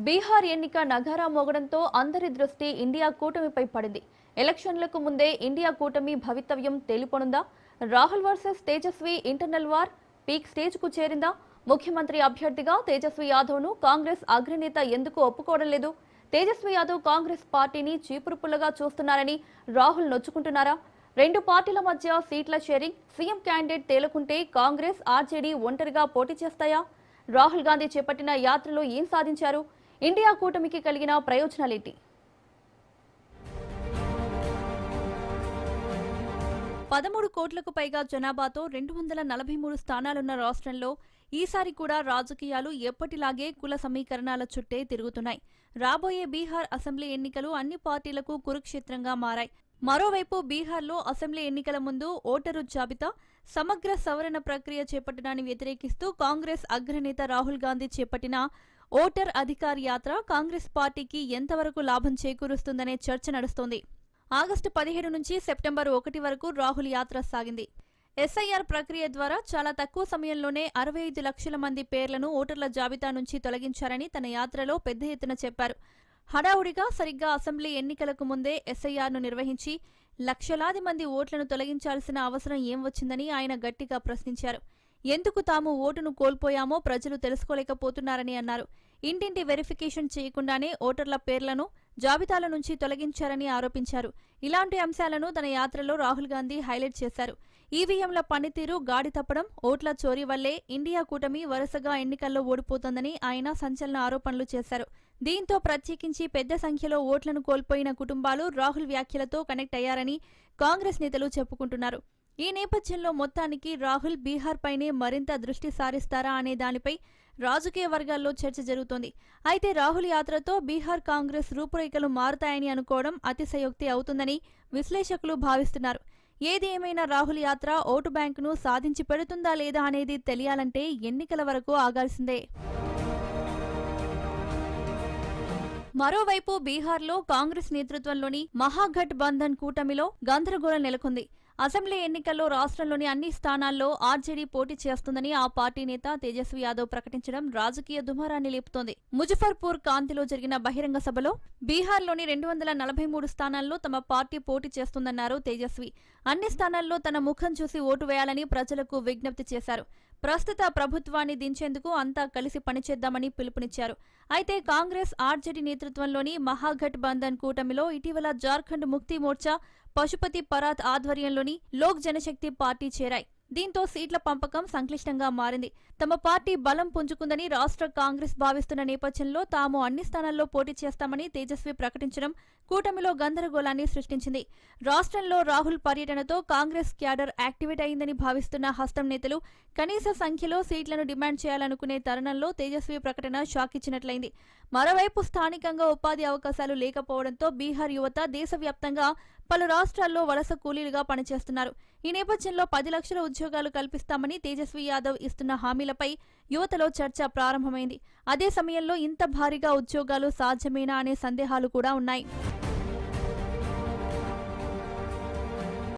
బీహార్ ఎన్నిక నగారా మోగడంతో అందరి దృష్టి ఇండియా కూటమిపై పడింది. ఎలక్షన్లకు ముందే ఇండియా కూటమి భవితవ్యం తేలిపోనుందా? Rahul versus Tejashwi internal war peak stage కు చేరిందా? ముఖ్యమంత్రి అభ్యర్థిగా తేజస్వి యాదవ్ను కాంగ్రెస్ అగ్రనేత ఎందుకు ఒప్పుకోవడం లేదు? తేజస్వి యాదవ్ కాంగ్రెస్ పార్టీని చీపురుపుల్లగా చూస్తున్నారని రాహుల్ నొచ్చుకుంటున్నారా? రెండు పార్టీల మధ్య సీట్ల షేరింగ్, సీఎం క్యాండిడేట్ తేలుకుంటే కాంగ్రెస్, ఆర్జేడీ ఒంటరిగా పోటీ చేస్తాయా? రాహుల్ గాంధీ చేపట్టిన యాత్రలో ఏం సాధించారు? ఇండియా కూటమికి కలిగిన ప్రయోజనాలేంటి? 13 కోట్లకు పైగా జనాభాతో 243 స్థానాలున్న రాష్ట్రంలో ఈసారి కూడా రాజకీయాలు ఎప్పటిలాగే కుల సమీకరణాల చుట్టే తిరుగుతున్నాయి. రాబోయే బీహార్ అసెంబ్లీ ఎన్నికలు అన్ని పార్టీలకు కురుక్షేత్రంగా మారాయి. మరోవైపు బీహార్లో అసెంబ్లీ ఎన్నికల ముందు ఓటరు జాబితా సమగ్ర సవరణ ప్రక్రియ చేపట్టడాన్ని వ్యతిరేకిస్తూ కాంగ్రెస్ అగ్రనేత రాహుల్ గాంధీ చేపట్టిన ఓటర్ అధికార్ యాత్ర కాంగ్రెస్ పార్టీకి ఎంతవరకు లాభం చేకూరుస్తుందనే చర్చ నడుస్తోంది. ఆగస్టు 17 నుంచి సెప్టెంబర్ 1 వరకు రాహుల్ యాత్ర సాగింది. ఎస్ఐఆర్ ప్రక్రియ ద్వారా చాలా తక్కువ సమయంలోనే 65 లక్షల మంది పేర్లను ఓటర్ల జాబితా నుంచి తొలగించారని తన యాత్రలో పెద్ద ఎత్తున చెప్పారు. హడావుడిగా సరిగ్గా అసెంబ్లీ ఎన్నికలకు ముందే ఎస్ఐఆర్ను నిర్వహించి లక్షలాది మంది ఓట్లను తొలగించాల్సిన అవసరం ఏం వచ్చిందని ఆయన గట్టిగా ప్రశ్నించారు. ఎందుకు తాము ఓటును కోల్పోయామో ప్రజలు తెలుసుకోలేకపోతున్నారని అన్నారు. ఇంటింటి వెరిఫికేషన్ చేయకుండానే ఓటర్ల పేర్లను జాబితాల నుంచి తొలగించారని ఆరోపించారు. ఇలాంటి అంశాలను తన యాత్రలో రాహుల్ గాంధీ హైలైట్ చేశారు. ఈవీఎంల పనితీరు గాడి తప్పడం, ఓట్ల చోరీ వల్లే ఇండియా కూటమి వరుసగా ఎన్నికల్లో ఓడిపోతోందని ఆయన సంచలన ఆరోపణలు చేశారు. దీంతో ప్రత్యేకించి పెద్ద సంఖ్యలో ఓట్లను కోల్పోయిన కుటుంబాలు రాహుల్ వ్యాఖ్యలతో కనెక్ట్ అయ్యారని కాంగ్రెస్ నేతలు చెప్పుకుంటున్నారు. ఈ నేపథ్యంలో మొత్తానికి రాహుల్ బీహార్ పైనే మరింత దృష్టి సారిస్తారా అనే దానిపై రాజకీయ వర్గాల్లో చర్చ జరుగుతోంది. అయితే రాహుల్ యాత్రతో బీహార్ కాంగ్రెస్ రూపురేఖలు మారుతాయని అనుకోవడం అతిశయోక్తి అవుతుందని విశ్లేషకులు భావిస్తున్నారు. ఏది ఏమైనా రాహుల్ యాత్ర ఓటు బ్యాంకును సాధించి పెడుతుందా లేదా అనేది తెలియాలంటే ఎన్నికల వరకు ఆగాల్సిందే. మరోవైపు బీహార్లో కాంగ్రెస్ నేతృత్వంలోని మహాగఠ్ బంధన్ కూటమిలో గందరగోళం నెలకొంది. అసెంబ్లీ ఎన్నికల్లో రాష్ట్రంలోని అన్ని స్థానాల్లో ఆర్జేడీ పోటీ చేస్తుందని ఆ పార్టీ నేత తేజస్వి యాదవ్ ప్రకటించడం రాజకీయ దుమారాన్ని లేపుతోంది. ముజఫర్పూర్ కాంతిలో జరిగిన బహిరంగ సభలో బీహార్లోని 243 స్థానాల్లో తమ పార్టీ పోటీ చేస్తుందన్నారు తేజస్వి. అన్ని స్థానాల్లో తన ముఖం చూసి ఓటు వేయాలని ప్రజలకు విజ్ఞప్తి చేశారు. ప్రస్తుత ప్రభుత్వాన్ని దించేందుకు అంతా కలిసి పనిచేద్దామని పిలుపునిచ్చారు. అయితే కాంగ్రెస్, ఆర్జేడీ నేతృత్వంలోని మహాగఠ్ బంధన్ కూటమిలో ఇటీవల జార్ఖండ్ ముక్తి మోర్చా, పశుపతి పరాత్ ఆధ్వర్యంలోని లోక్ జనశక్తి పార్టీ చేరాయి. దీంతో సీట్ల పంపకం సంక్లిష్టంగా మారింది. తమ పార్టీ బలం పుంజుకుందని రాష్ట్ర కాంగ్రెస్ భావిస్తున్న నేపథ్యంలో తాము అన్ని స్థానాల్లో పోటీ చేస్తామని తేజస్వి ప్రకటించడం కూటమిలో గందరగోళాన్ని సృష్టించింది. రాష్ట్రంలో రాహుల్ పర్యటనతో కాంగ్రెస్ క్యాడర్ యాక్టివేట్ అయిందని భావిస్తున్న హస్తం నేతలు కనీస సంఖ్యలో సీట్లను డిమాండ్ చేయాలనుకునే తరుణంలో తేజస్వి ప్రకటన షాక్ ఇచ్చినట్లయింది. మరోవైపు స్థానికంగా ఉపాధి అవకాశాలు లేకపోవడంతో బీహార్ యువత దేశవ్యాప్తంగా పలు రాష్ట్రాల్లో వలస కూలీలుగా పనిచేస్తున్నారు. ఈ నేపథ్యంలో 10 లక్షల ఉద్యోగాలు కల్పిస్తామని తేజస్వి యాదవ్ ఇస్తున్న హామీలపై యువతలో చర్చ ప్రారంభమైంది. అదే సమయంలో ఇంత భారీగా ఉద్యోగాలు సాధ్యమేనా అనే సందేహాలు కూడా ఉన్నాయి.